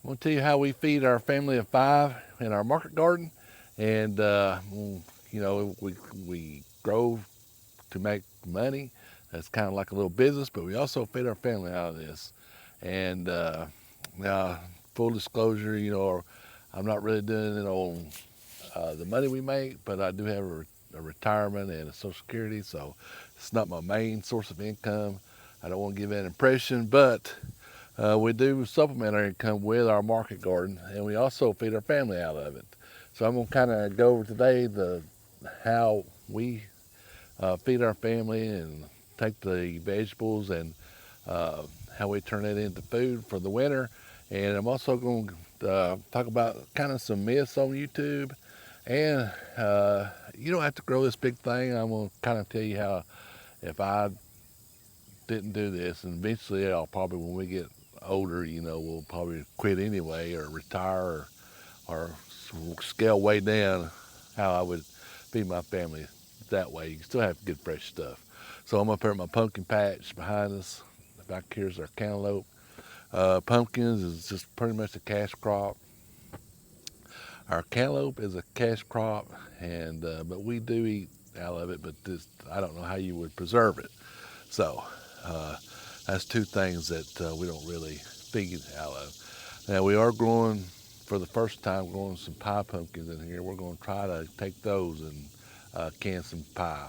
I'm gonna tell you how we feed our family of 5 in our market garden, and we grow to make money. That's kind of like a little business, but we also feed our family out of this. And now, full disclosure, I'm not really doing it on the money we make, but I do have a retirement and a Social Security, so it's not my main source of income. I don't want to give that impression, but we do supplement our income with our market garden, and we also feed our family out of it. So I'm going to kind of go over today the how we feed our family and take the vegetables and how we turn it into food for the winter. And I'm also going to talk about kind of some myths on YouTube. And you don't have to grow this big thing. I'm going to kind of tell you how if I didn't do this, and eventually I'll probably, when we get older, we'll probably quit anyway or retire or scale way down how I would feed my family that way. You can still have good fresh stuff. So I'm up here at my pumpkin patch behind us. Back here's our cantaloupe. Pumpkins is just pretty much a cash crop. Our cantaloupe is a cash crop, and but we do eat out of it. But I don't know how you would preserve it. So uh, that's two things that we don't really feed out of. Now we are growing for the first time, growing some pie pumpkins in here. We're going to try to take those and can some pie,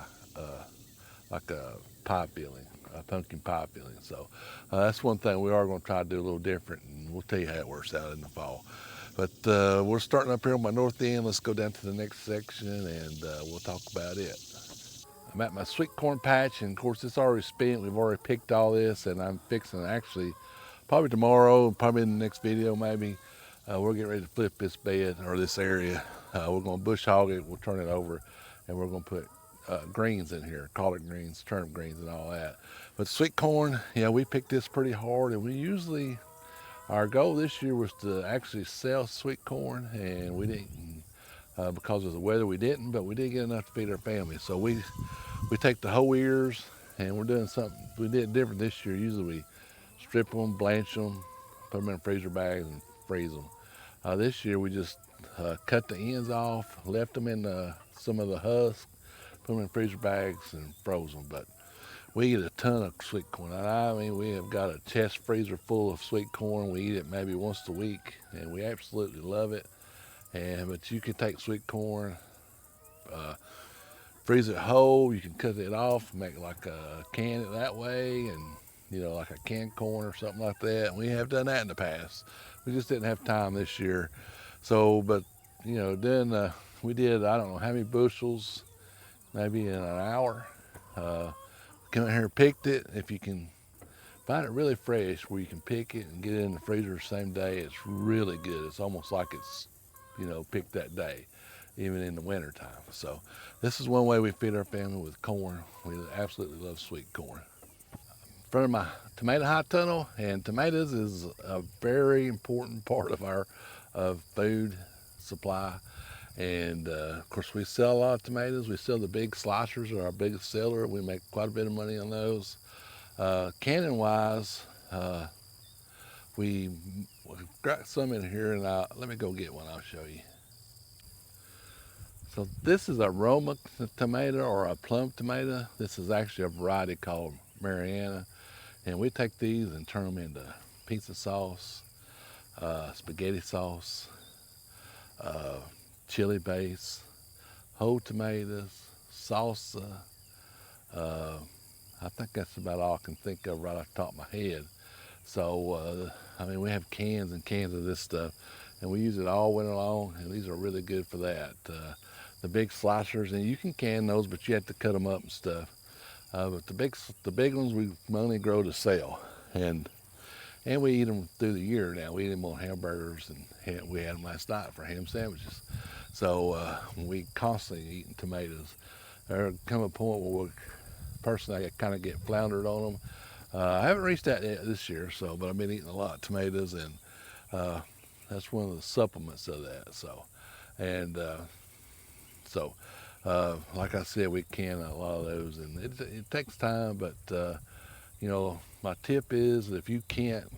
like a pie filling, a pumpkin pie filling. So that's one thing we are going to try to do a little different, and we'll tell you how it works out in the fall. But we're starting up here on my north end. Let's go down to the next section, and we'll talk about it. I'm at my sweet corn patch, and of course it's already spent. We've already picked all this, and I'm fixing actually probably tomorrow, probably in the next video maybe. We're getting ready to flip this bed or this area. We're going to bush hog it. We'll turn it over, and we're going to put greens in here, collard greens, turnip greens, and all that. But sweet corn, yeah, we picked this pretty hard, and we usually our goal this year was to actually sell sweet corn, and we didn't. Because of the weather, we didn't, but we did get enough to feed our family. So we take the whole ears, and we're doing something. We did different this year. Usually we strip them, blanch them, put them in freezer bags, and freeze them. This year we just cut the ends off, left them in some of the husk, put them in freezer bags, and froze them. But we eat a ton of sweet corn. I mean, we have got a chest freezer full of sweet corn. We eat it maybe once a week, and we absolutely love it. But you can take sweet corn, uh, freeze it whole. You can cut it off, make like a can it that way, and like a canned corn or something like that. And we have done that in the past. We just didn't have time this year. So, but then we did I don't know how many bushels, maybe in an hour. Come in here and picked it. If you can find it really fresh, where you can pick it and get it in the freezer the same day, it's really good. It's almost like it's picked that day, even in the winter time. So this is one way we feed our family with corn. We absolutely love sweet corn. In front of my tomato high tunnel, and tomatoes is a very important part of our food supply. And of course, we sell a lot of tomatoes. We sell the big slicers, are our biggest seller. We make quite a bit of money on those. Canning wise, we've got some in here, and let me go get one. I'll show you. So this is a Roma tomato or a plum tomato. This is actually a variety called Mariana, and we take these and turn them into pizza sauce, spaghetti sauce, uh, chili base, whole tomatoes, salsa. Uh, I think that's about all I can think of right off the top of my head. So, I mean, we have cans and cans of this stuff, and we use it all winter long, and these are really good for that. The big slicers, and you can can those, but you have to cut them up and stuff. But the big ones we mainly grow to sell, and we eat them through the year now. We eat them on hamburgers, and we had them last night for ham sandwiches. So we constantly eating tomatoes. There come a point where personally I kind of get floundered on them. I haven't reached that yet this year, but I've been eating a lot of tomatoes, and that's one of the supplements of that. And so, like I said, we can a lot of those, and it takes time. But my tip is if you can't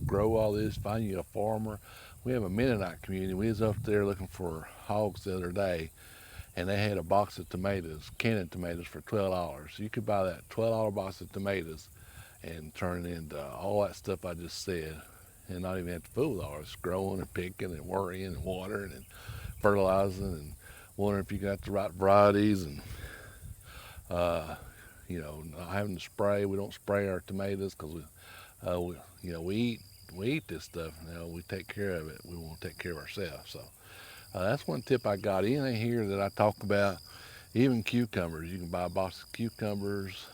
grow all this, find you a farmer. We have a Mennonite community. We was up there looking for hogs the other day, and they had a box of tomatoes, canning tomatoes, for $12. You could buy that $12 box of tomatoes and turn it into all that stuff I just said, and not even have to fool with all this growing and picking and worrying and watering and fertilizing and wondering if you got the right varieties and uh, not having to spray. We don't spray our tomatoes because we eat this stuff. We take care of it. We want to take care of ourselves. So that's one tip I got. Anything here that I talk about, even cucumbers. You can buy a box of cucumbers,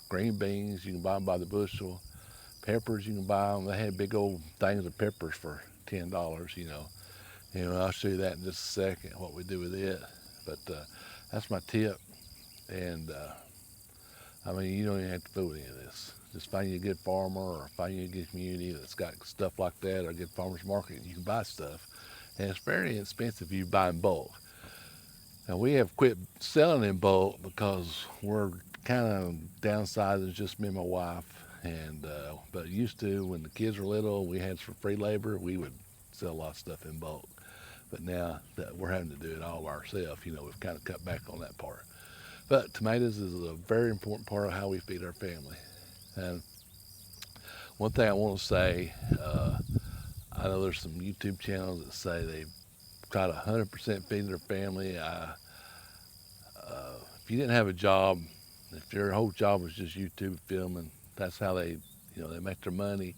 green beans. You can buy them by the bushel. Peppers, you can buy them. They had big old things of peppers for $10. I'll show you that in just a second. What we do with it. But that's my tip. And you don't even have to fool with any of this. Just find you a good farmer or find you a good community that's got stuff like that, or a good farmer's market. You can buy stuff. And it's very inexpensive if you buy in bulk. Now, we have quit selling in bulk because we're kind of downsizing, just me and my wife. And but used to, when the kids were little, we had some free labor, we would sell a lot of stuff in bulk. But now that we're having to do it all ourselves, we've kind of cut back on that part. But tomatoes is a very important part of how we feed our family. And one thing I want to say, I know there's some YouTube channels that say they try to 100% feed their family. If you didn't have a job, if your whole job was just YouTube filming, that's how they make their money,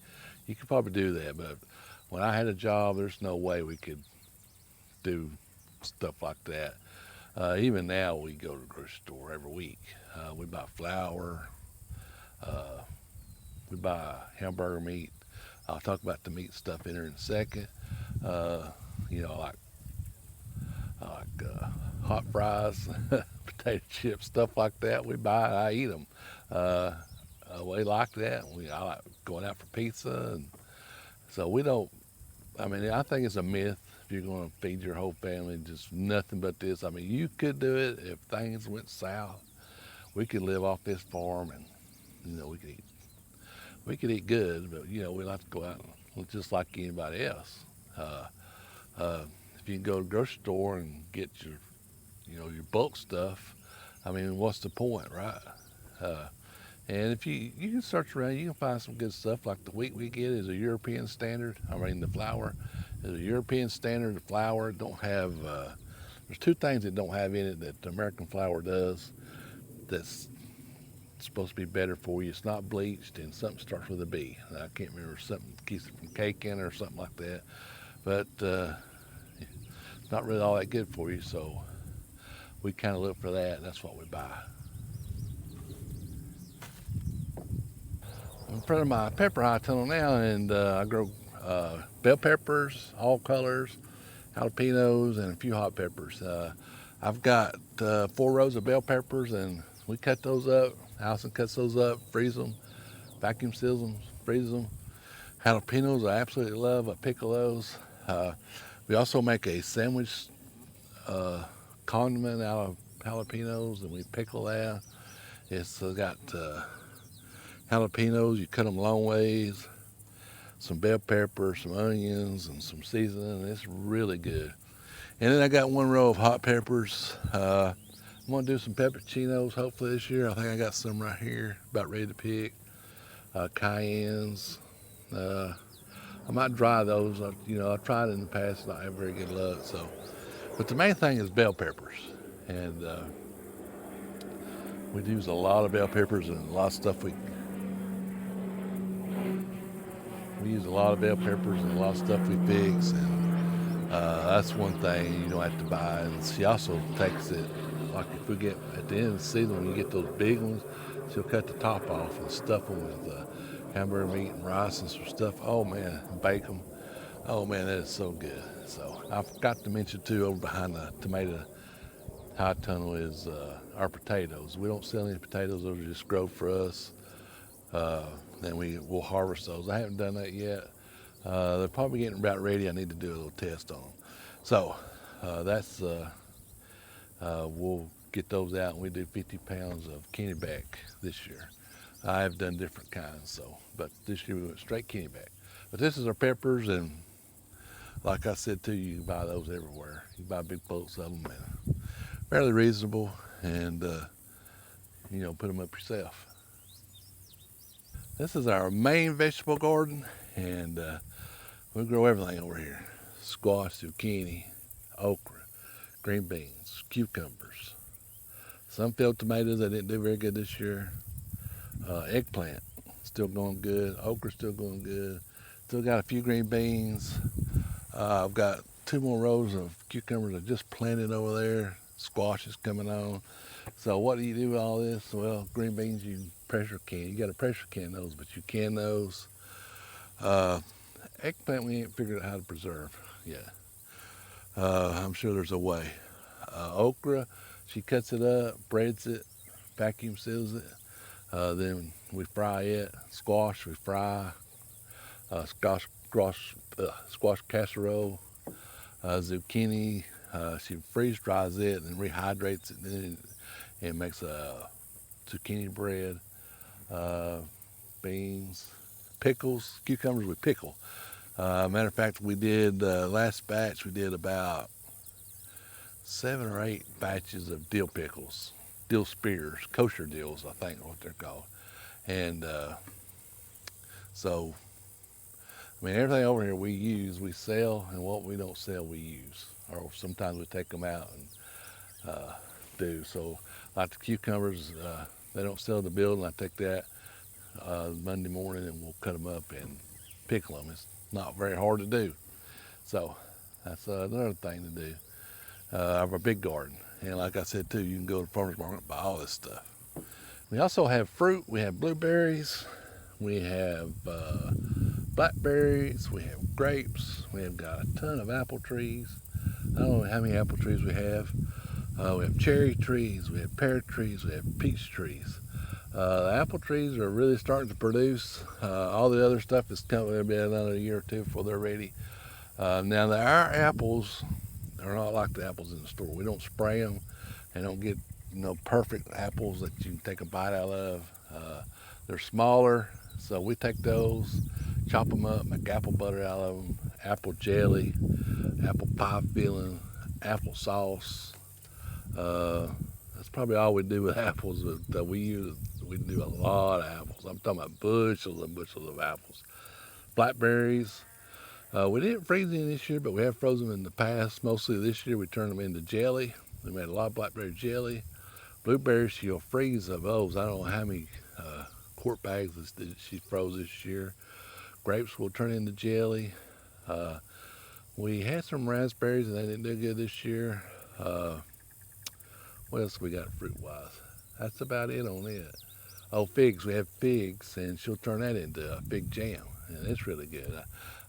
you could probably do that. But when I had a job, there's no way we could do stuff like that. Even now, we go to the grocery store every week. We buy flour. We buy hamburger meat. I'll talk about the meat stuff in here in a second. Like hot fries, potato chips, stuff like that. We buy. I eat them. We like that. I like going out for pizza, and so we don't. I think it's a myth if you're going to feed your whole family just nothing but this. You could do it if things went south. We could live off this farm, and we could eat good, but we like to go out and just like anybody else. If you can go to the grocery store and get your bulk stuff, what's the point, right? And if you can search around, you can find some good stuff. Like the wheat we get is a European standard. The flour is a European standard. The flour don't have. There's two things it don't have in it that the American flour does. That's supposed to be better for you. It's not bleached, and something starts with a B. I can't remember, something keeps it from caking or something like that. But it's not really all that good for you. So we kind of look for that, and that's what we buy. I'm in front of my pepper high tunnel now, and I grow bell peppers, all colors, jalapenos, and a few hot peppers. I've got 4 rows of bell peppers, and we cut those up. Allison cuts those up, freeze them, vacuum seals them, freeze them. Jalapenos I absolutely love. I pickle those. We also make a sandwich condiment out of jalapenos, and we pickle that. It's got jalapenos, you cut them long ways, some bell pepper, some onions, and some seasoning. It's really good. And then I got 1 row of hot peppers. I'm going to do some pepperoncinos hopefully this year. I think I got some right here, about ready to pick. Cayennes. I might dry those. I've tried it in the past, not have very good luck. But the main thing is bell peppers. And we use a lot of bell peppers and a lot of stuff we use a lot of bell peppers and a lot of stuff we fix, and that's one thing you don't have to buy. And she also takes it, like if we get at the end of the season when you get those big ones, she'll cut the top off and stuff them with hamburger meat and rice and some stuff. Oh man, and bake them. Oh man, that is so good. So I forgot to mention too, over behind the tomato high tunnel is our potatoes. We don't sell any potatoes; those are just grown for us. Then we'll harvest those. I haven't done that yet. They're probably getting about ready. I need to do a little test on them. So we'll get those out, and we do 50 pounds of Kennebec this year. I have done different kinds, but this year we went straight Kennebec. But this is our peppers, and like I said to you, you can buy those everywhere. You buy big boats of them, and fairly reasonable, and put them up yourself. This is our main vegetable garden, and we grow everything over here: squash, zucchini, okra, green beans, cucumbers, some field tomatoes that didn't do very good this year, eggplant still going good, okra still going good, still got a few green beans. I've got 2 more rows of cucumbers I just planted over there. Squash is coming on. So what do you do with all this? Well, green beans you pressure can. You got to pressure can those, but you can those. Uh, Eggplant we ain't figured out how to preserve yet. I'm sure there's a way. Okra, she cuts it up, breads it, vacuum seals it. Then we fry it. Squash we fry. Squash casserole. Zucchini, she freeze dries it and rehydrates it, and makes a zucchini bread. Uh, Beans, pickles, cucumbers with pickle. Matter of fact, we did last batch. We did about 7 or 8 batches of dill pickles, dill spears, kosher dills, I think, are what they're called. And so, I mean, everything over here we use, we sell, and what we don't sell, we use. Or sometimes we take them out and do. So, like the cucumbers, they don't sell in the building. I take that Monday morning and we'll cut them up and pickle them. It's not very hard to do. So, that's another thing to do. I have a big garden. And like I said, too, you can go to the farmer's market and buy all this stuff. We also have fruit. We have blueberries. We have blackberries. We have grapes. We have got a ton of apple trees. I don't know how many apple trees we have. We have cherry trees. We have pear trees. We have peach trees. The apple trees are really starting to produce. All the other stuff is coming. It'll be another year or two before they're ready. Now, our apples are not like the apples in the store. We don't spray them and don't get perfect apples that you can take a bite out of. They're smaller, so we take those, chop them up, make apple butter out of them, apple jelly, apple pie filling, apple sauce. That's probably all we do with apples. That we do a lot of apples. I'm talking about bushels and bushels of apples. Blackberries. We didn't freeze any this year, but we have frozen them in the past. Mostly this year we turned them into jelly. We made a lot of blackberry jelly. Blueberries, she'll freeze of those. I don't know how many quart bags that she froze this year. Grapes will turn into jelly. Uh, we had some raspberries and they didn't do good this year. What else we got fruit wise? That's about it on it. Oh, figs. We have figs, and she'll turn that into a fig jam, and it's really good.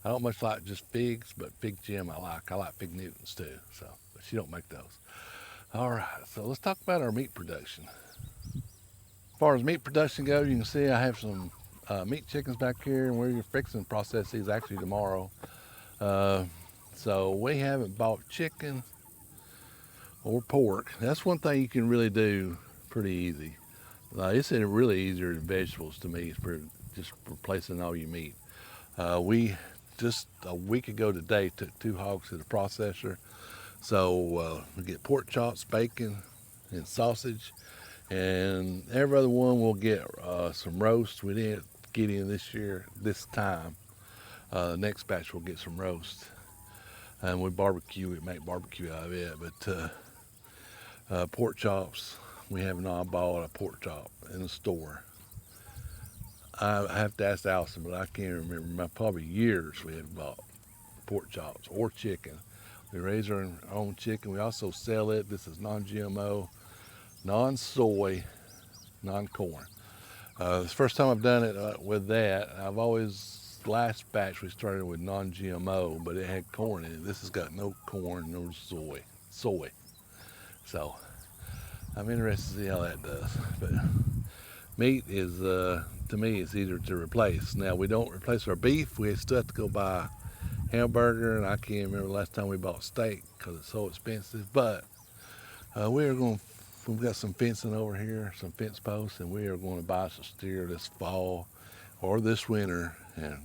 I don't much like just figs, but fig jam I like. I like fig Newtons too, so but she don't make those. All right, so let's talk about our meat production. As far as meat production goes, you can see I have some meat chickens back here, and we're fixing to process these actually tomorrow. Uh, so we haven't bought chicken or pork. That's one thing you can really do pretty easy. It's really easier than vegetables to me. It's for just replacing all your meat. We just a week ago today took 2 hogs to the processor. So we get pork chops, bacon, and sausage. And every other one we'll get some roast. We didn't get any this year, this time. Next batch we'll get some roast. And we barbecue, we make barbecue out of it. But pork chops, we have not bought a pork chop in the store. I have to ask Allison, but I can't remember. Probably years we have bought pork chops or chicken. We raise our own chicken. We also sell it. This is non-GMO, non-soy, non-corn. It's the first time I've done it with that. I've always, last batch we started with non-GMO, but it had corn in it. This has got no corn, no soy. So I'm interested to see how that does. But meat is, to me, it's easier to replace. Now, we don't replace our beef. We still have to go buy hamburger, and I can't remember the last time we bought steak because it's so expensive. But we've got some fencing over here, some fence posts, and we are going to buy some steer this fall or this winter and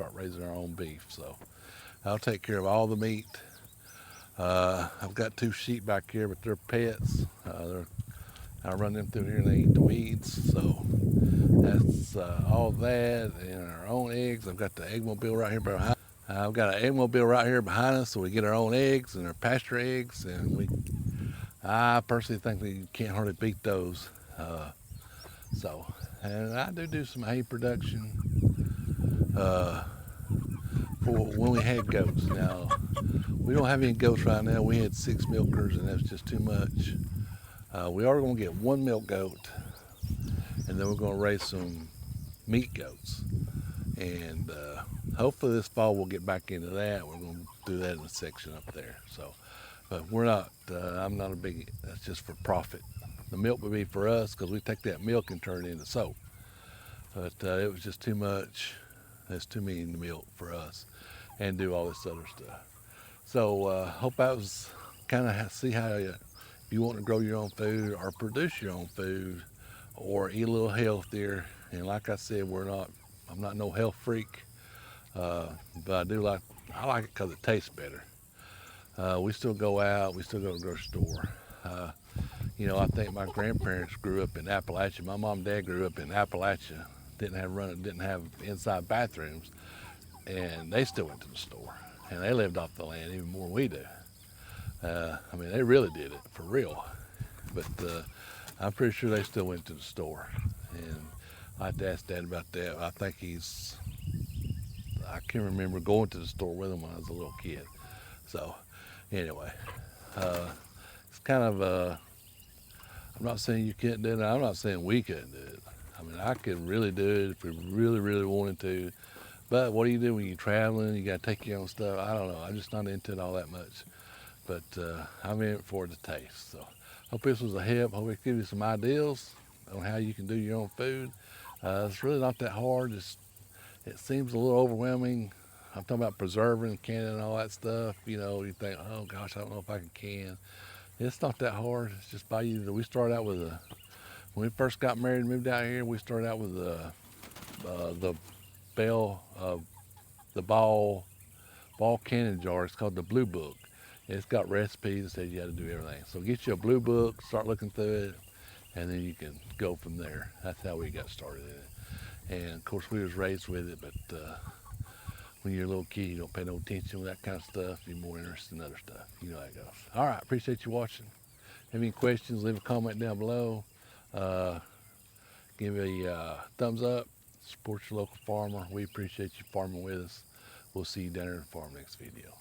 start raising our own beef. So I'll take care of all the meat. I've got 2 sheep back here, but they're pets. I run them through here and they eat the weeds. So that's all that, and our own eggs. I've got the egg mobile right here behind. I've got an egg mobile right here behind us, so we get our own eggs and our pasture eggs, and I personally think we can't hardly beat those. And I do some hay production for when we had goats. Now we don't have any goats right now. We had 6 milkers, and that's just too much. We are going to get 1 milk goat, and then we're going to raise some meat goats. And hopefully this fall we'll get back into that. We're going to do that in a section up there. So, but we're not. I'm not a big. That's just for profit. The milk would be for us because we take that milk and turn it into soap. But it was just too much. That's too many milk for us, and do all this other stuff. So hope I was kind of see how if you want to grow your own food or produce your own food or eat a little healthier. And like I said, I'm not no health freak, but I like it because it tastes better. We still go out, we still go to the grocery store. I think my grandparents grew up in Appalachia. My mom and dad grew up in Appalachia, didn't have inside bathrooms, and they still went to the store. And they lived off the land even more than we do. They really did it for real. But I'm pretty sure they still went to the store. And I had to ask Dad about that. I can't remember going to the store with him when I was a little kid. So anyway, it's kind of, I'm not saying you can't do it. I'm not saying we couldn't do it. I could really do it if we really, really wanted to. But what do you do when you're traveling? You got to take your own stuff. I don't know. I'm just not into it all that much. But I'm in it for the taste. So hope this was a help. Hope it gives you some ideas on how you can do your own food. It's really not that hard. It seems a little overwhelming. I'm talking about preserving, canning, and all that stuff. You think, oh gosh, I don't know if I can. It's not that hard. It's just we started out with when we first got married and moved out here, we started out with the ball canning jar. It's called the Blue Book. It's got recipes that says you got to do everything. So get you a Blue Book, start looking through it, and then you can go from there. That's how we got started in it. And of course we was raised with it, but when you're a little kid, you don't pay no attention to that kind of stuff. You're more interested in other stuff. You know how it goes. All right, appreciate you watching. Have any questions, leave a comment down below. Give a thumbs up. Support your local farmer. We appreciate you farming with us. We'll see you down there in the farm next video.